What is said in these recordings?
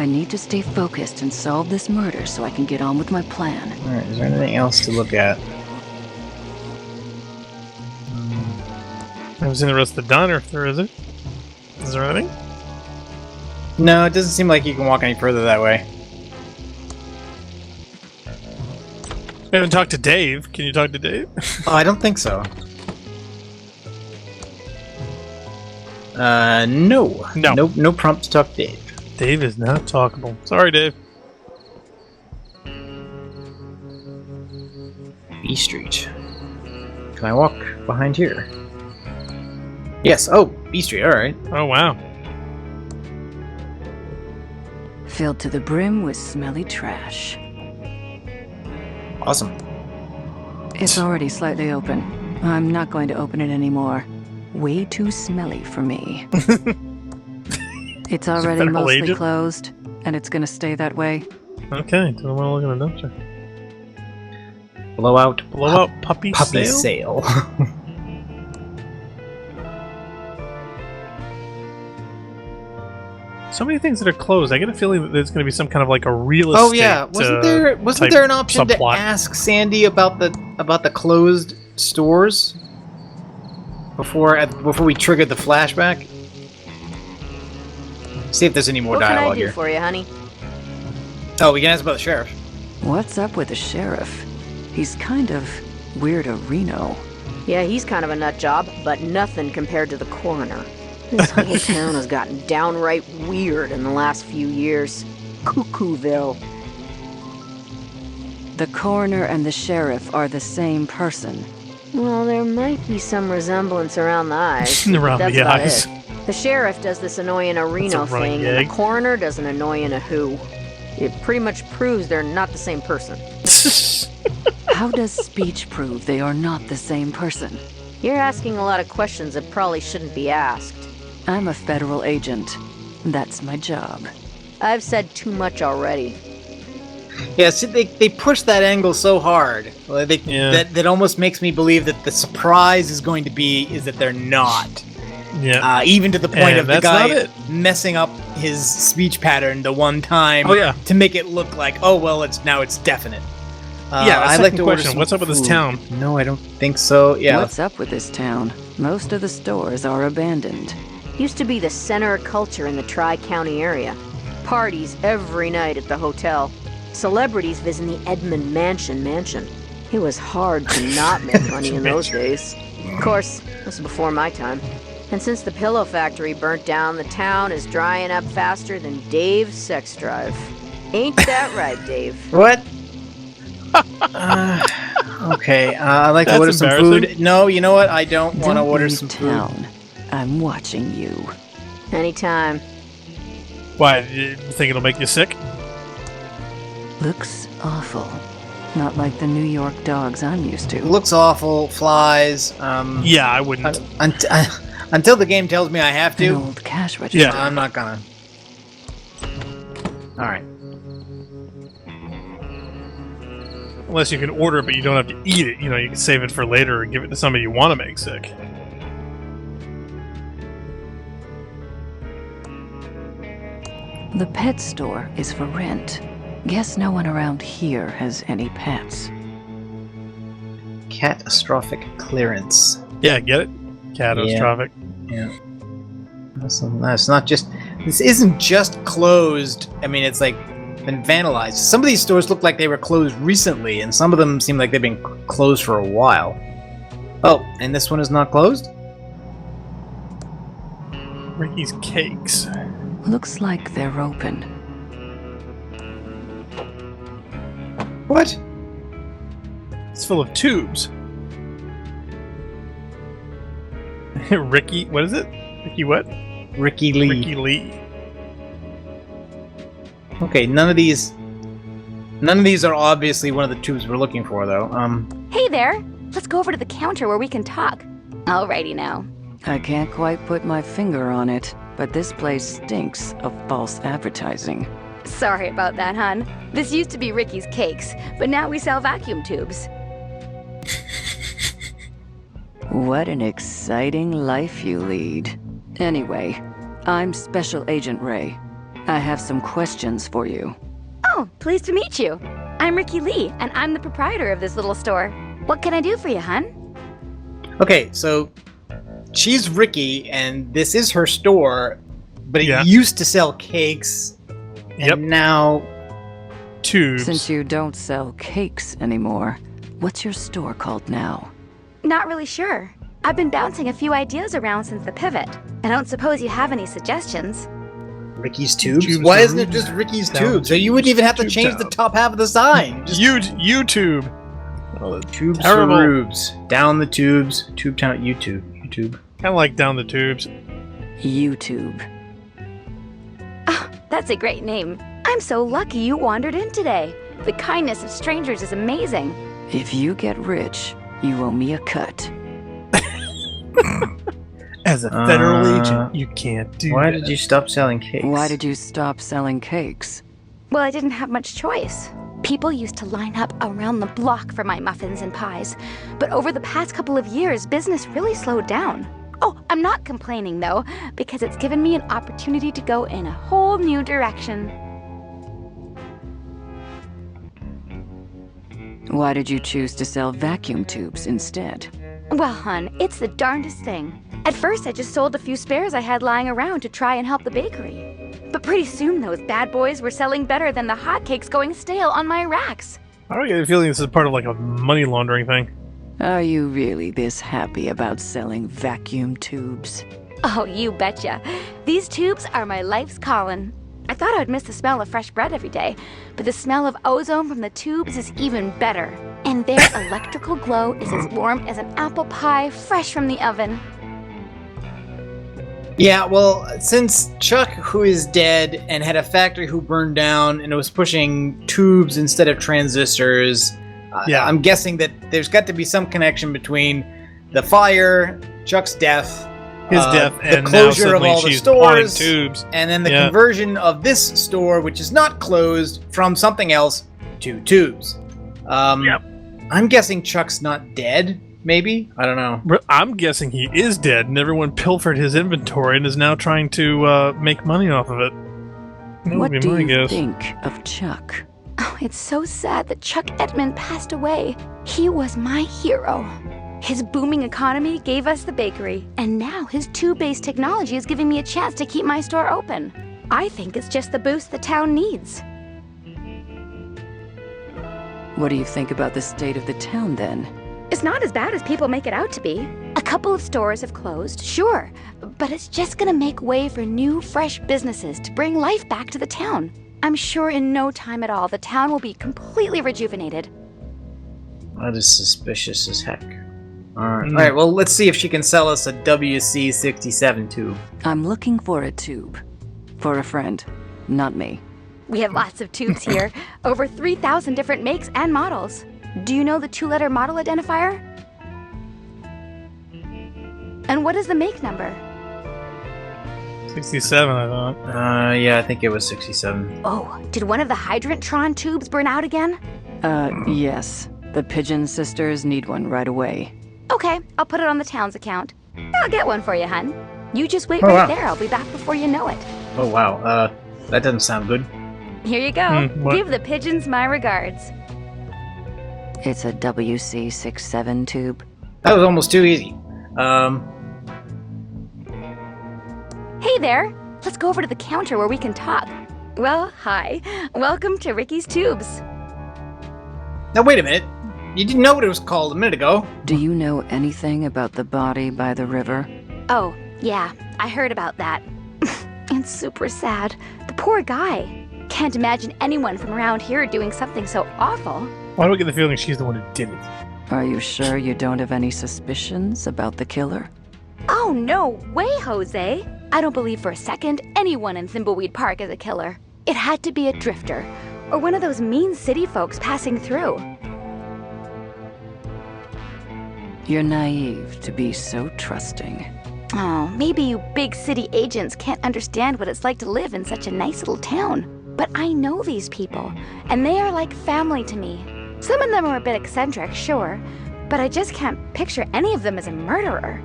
I need to stay focused and solve this murder so I can get on with my plan. Alright, is there anything else to look at? I haven't seen the rest of the diner, if there isn't. Is there anything? No, it doesn't seem like you can walk any further that way. I haven't talked to Dave. Can you talk to Dave? Oh, I don't think so. No. No prompt to talk to Dave. Dave is not talkable. Sorry, Dave. B Street. Can I walk behind here? Yes. Oh, B Street. All right. Oh, wow. Filled to the brim with smelly trash. Awesome. It's already slightly open. I'm not going to open it anymore. Way too smelly for me. It's already mostly agent? closed, and it's gonna stay that way. Okay, don't want to look at a dumpster. Blowout. Blowout puppy sale? sale. So many things that are closed. I get a feeling that there's going to be some kind of like a real estate. Oh yeah, wasn't there an option subplot to ask Sandy about the closed stores before we triggered the flashback? See if there's any more dialogue What can I do here. for you, honey? Oh, we can ask about the sheriff. What's up with the sheriff? He's kind of weirdo-reno. Yeah, he's kind of a nut job, but nothing compared to the coroner. This whole town has gotten downright weird in the last few years. Cuckooville. The coroner and the sheriff are the same person. Well, there might be some resemblance around the eyes. Around That's the about eyes. it. The sheriff does this annoying Reno running thing, and gag. the coroner does an annoying who. It pretty much proves they're not the same person. How does speech prove they are not the same person? You're asking a lot of questions that probably shouldn't be asked. I'm a federal agent. That's my job. I've said too much already. Yeah, see, they push that angle so hard that almost makes me believe that the surprise is that they're not. Yeah. Even to the point And of the that's guy not it. messing up his speech pattern the one time to make it look like, oh well, it's definite. I'd like to order question. some What's up with this food. town? No, I don't think so. Yeah. What's up with this town? Most of the stores are abandoned. Used to be the center of culture in the Tri-County area. Parties every night at the hotel. Celebrities visiting the Edmund mansion. It was hard to not make money in those days. Of course, this was before my time. And since the pillow factory burnt down, the town is drying up faster than Dave's sex drive. Ain't that right, Dave? What? Okay, I'd like to order some food. No, you know what? I don't want to order some town. food. I'm watching you. Anytime. Why? You think it'll make you sick? Looks awful. Not like the New York dogs I'm used to. Looks awful. Flies. Yeah, I wouldn't. Until the game tells me I have An to. old cash register. Yeah. I'm not gonna. All right. Unless you can order it, but you don't have to eat it. You know, you can save it for later or give it to somebody you want to make sick. The pet store is for rent. Guess no one around here has any pets. Catastrophic clearance. Yeah, get it? Catastrophic. Yeah. That's not just. This isn't just closed. I mean, it's like been vandalized. Some of these stores look like they were closed recently, and some of them seem like they've been closed for a while. Oh, and this one is not closed? Ricky's cakes. Looks like they're open. What? It's full of tubes. Ricki, what is it? Ricki what? Ricki Lee. Ricki Lee. Okay, none of these are obviously one of the tubes we're looking for, though. Hey there! Let's go over to the counter where we can talk. Alrighty now. I can't quite put my finger on it, but this place stinks of false advertising. Sorry about that, hon. This used to be Ricky's Cakes, but now we sell vacuum tubes. What an exciting life you lead. Anyway, I'm Special Agent Ray. I have some questions for you. Oh, pleased to meet you. I'm Ricki Lee, and I'm the proprietor of this little store. What can I do for you, hun? Okay, so she's Ricki, and this is her store, but it Yeah. used to sell cakes, and Yep. now... Tubes. Since you don't sell cakes anymore, what's your store called now? Not really sure. I've been bouncing a few ideas around since the pivot. I don't suppose you have any suggestions. Ricki's Tubes? Tubes Why are isn't it rooms. just Ricki's Down Tubes? So you wouldn't even have to Tube change the down. top half of the sign. Just YouTube. Oh, Tubes terrible. for rubes. Down the tubes. Tube town. YouTube. Kind of like down the tubes. YouTube. Oh, that's a great name. I'm so lucky you wandered in today. The kindness of strangers is amazing. If you get rich, you owe me a cut. As a federal Uh, agent, you can't do Why that. did you stop selling cakes? Why did you stop selling cakes? Well, I didn't have much choice. People used to line up around the block for my muffins and pies. But over the past couple of years, business really slowed down. Oh, I'm not complaining though, because it's given me an opportunity to go in a whole new direction. Why did you choose to sell vacuum tubes instead? Well, hun, it's the darndest thing. At first, I just sold a few spares I had lying around to try and help the bakery. But pretty soon, those bad boys were selling better than the hotcakes going stale on my racks. I don't get the feeling this is part of like a money laundering thing. Are you really this happy about selling vacuum tubes? Oh, you betcha. These tubes are my life's calling. I thought I'd miss the smell of fresh bread every day, but the smell of ozone from the tubes is even better. And their electrical glow is as warm as an apple pie fresh from the oven. Yeah, well, since Chuck, who is dead, and had a factory who burned down, and it was pushing tubes instead of transistors, Yeah. I'm guessing that there's got to be some connection between the fire, Chuck's death, His death, the and closure now of suddenly all the she's pawning stores, tubes. and then the Yeah. conversion of this store, which is not closed, from something else to tubes. Yep. I'm guessing Chuck's not dead, maybe? I don't know. I'm guessing he is dead, and everyone pilfered his inventory and is now trying to make money off of it. That What would be do my you guess. think of Chuck? Oh, it's so sad that Chuck Edmund passed away. He was my hero. His booming economy gave us the bakery, and now his tube-based technology is giving me a chance to keep my store open. I think it's just the boost the town needs. What do you think about the state of the town then? It's not as bad as people make it out to be. A couple of stores have closed, sure, but it's just gonna make way for new, fresh businesses to bring life back to the town. I'm sure in no time at all, the town will be completely rejuvenated. That is suspicious as heck. Alright, well, let's see if she can sell us a WC-67 tube. I'm looking for a tube. For a friend, not me. We have lots of tubes here, over 3,000 different makes and models. Do you know the two-letter model identifier? And what is the make number? 67, I thought. Yeah, I think it was 67. Oh, did one of the HydrantTron tubes burn out again? Yes. The Pigeon sisters need one right away. Okay, I'll put it on the town's account. I'll get one for you, hun. You just wait Oh, right wow. there. I'll be back before you know it. Oh, wow. That doesn't sound good. Here you go. What? Give the pigeons my regards. It's a WC-67 tube. That was almost too easy. Hey there. Let's go over to the counter where we can talk. Well, hi. Welcome to Ricki's Tubes. Now, wait a minute. You didn't know what it was called a minute ago. Do you know anything about the body by the river? Oh, yeah. I heard about that. It's super sad. The poor guy. Can't imagine anyone from around here doing something so awful. Why do I get the feeling she's the one who did it? Are you sure you don't have any suspicions about the killer? Oh, no way, Jose. I don't believe for a second anyone in Thimbleweed Park is a killer. It had to be a drifter, or one of those mean city folks passing through. You're naive to be so trusting. Oh, maybe you big city agents can't understand what it's like to live in such a nice little town. But I know these people, and they are like family to me. Some of them are a bit eccentric, sure, but I just can't picture any of them as a murderer.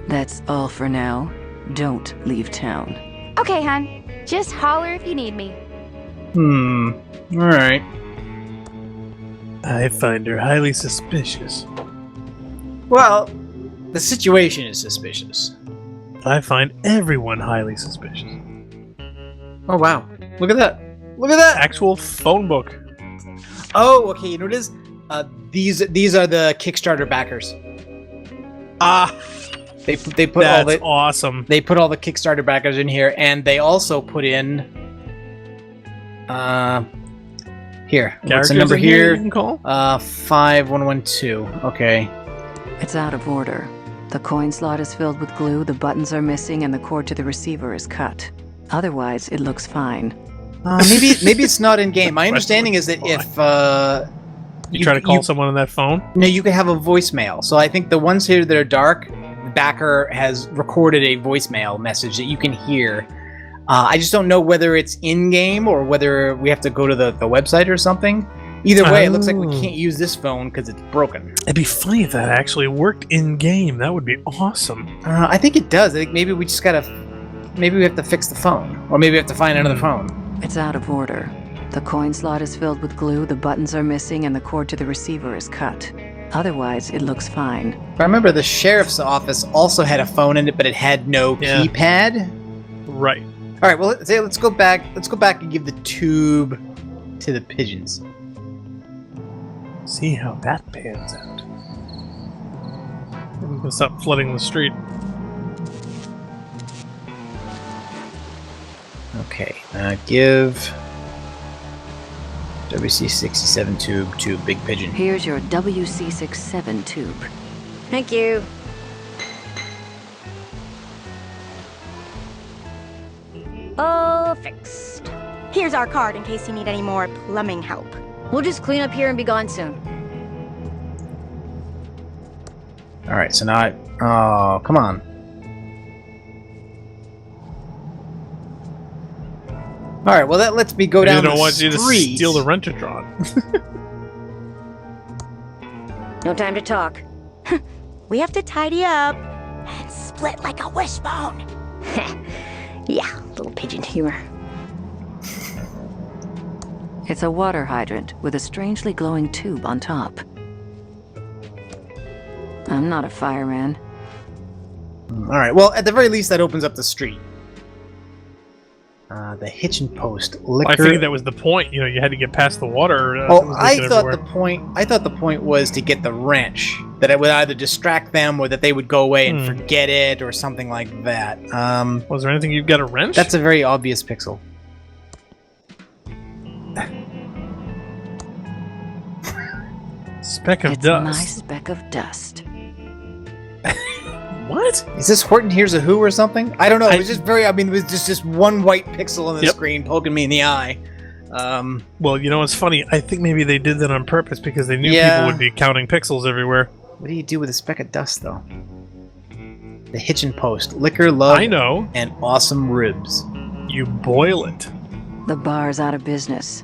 That's all for now. Don't leave town. Okay, hon. Just holler if you need me. Alright. I find her highly suspicious. Well, the situation is suspicious. I find everyone highly suspicious. Oh, wow. Look at that. Look at that! Actual phone book. Oh, okay, you know what it is? These are the Kickstarter backers. They put all That's the awesome. They put all the Kickstarter backers in here, and they also put in here. What's the number in here here? you can call? 5112. Okay. It's out of order. The coin slot is filled with glue, the buttons are missing, and the cord to the receiver is cut. Otherwise, it looks fine. Maybe it's not in game. My understanding is that if You try to call someone on that phone? no, you can have a voicemail. So I think the ones here that are dark, the backer has recorded a voicemail message that you can hear. I just don't know whether it's in game or whether we have to go to the website or something. Either way, it looks like we can't use this phone because it's broken. It'd be funny if that actually worked in game. That would be awesome. I think it does. I think maybe we just gotta. Maybe we have to fix the phone, or maybe we have to find another phone. It's out of order. The coin slot is filled with glue, the buttons are missing, and the cord to the receiver is cut. Otherwise, it looks fine. I remember the sheriff's office also had a phone in it, but it had no keypad. Right. All right. Well, let's go back. Let's go back and give the tube to the pigeons. See how that pans out. I'm gonna stop flooding the street. Okay. Give WC67 tube to Big Pigeon. Here's your WC67 tube. Thank you. All fixed. Here's our card in case you need any more plumbing help. We'll just clean up here and be gone soon. All right. So now, oh, come on. All right. Well, that lets me go down They the don't want you to street. steal the HydrantTron. No time to talk. We have to tidy up and split like a wishbone. Yeah, little pigeon humor. It's a water hydrant with a strangely glowing tube on top. I'm not a fireman. All right. Well, at the very least, that opens up the street. The hitching post. Liquor. I figured that was the point. You know, you had to get past the water. I thought the point was to get the wrench. That it would either distract them, or that they would go away and forget it, or something like that. Was there anything you've got a wrench? That's a very obvious pixel. Speck of It's dust. my speck of dust. What? Is this Horton Hears a Who or something? I don't know. It was just very. I mean, it was just one white pixel on the screen poking me in the eye. Well, you know, it's funny. I think maybe they did that on purpose because they knew people would be counting pixels everywhere. What do you do with a speck of dust, though? The hitching post. Liquor, love, I know. and awesome ribs. You boil it. The bar's out of business.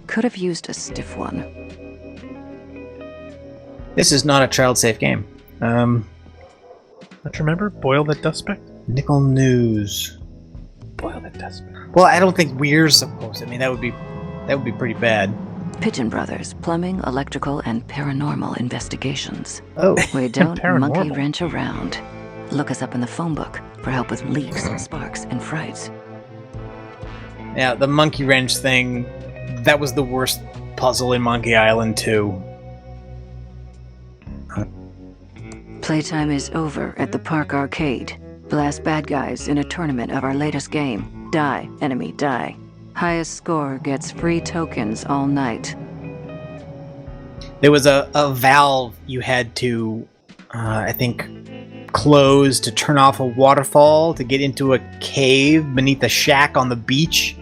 Could have used a stiff one. This is not a child-safe game. Don't you remember? Boil that dust speck? Nickel News. Boil that dust speck. Well, I don't think we're supposed to. I mean, that would be pretty bad. Pigeon Brothers, plumbing, electrical, and paranormal investigations. Oh. We don't monkey Paranormal. wrench around. Look us up in the phone book for help with leaks, sparks, and frights. Yeah, the monkey wrench thing, that was the worst puzzle in Monkey Island 2. Playtime is over at the Park Arcade. Blast bad guys in a tournament of our latest game. Die, enemy, die. Highest score gets free tokens all night. There was a valve you had to, I think, close to turn off a waterfall to get into a cave beneath a shack on the beach.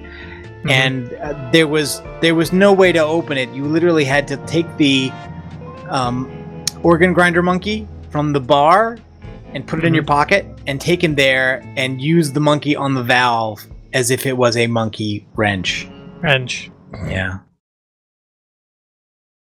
Mm-hmm. And there was no way to open it. You literally had to take the organ grinder monkey from the bar and put it in your pocket and take him there and use the monkey on the valve as if it was a monkey wrench. Wrench. Yeah.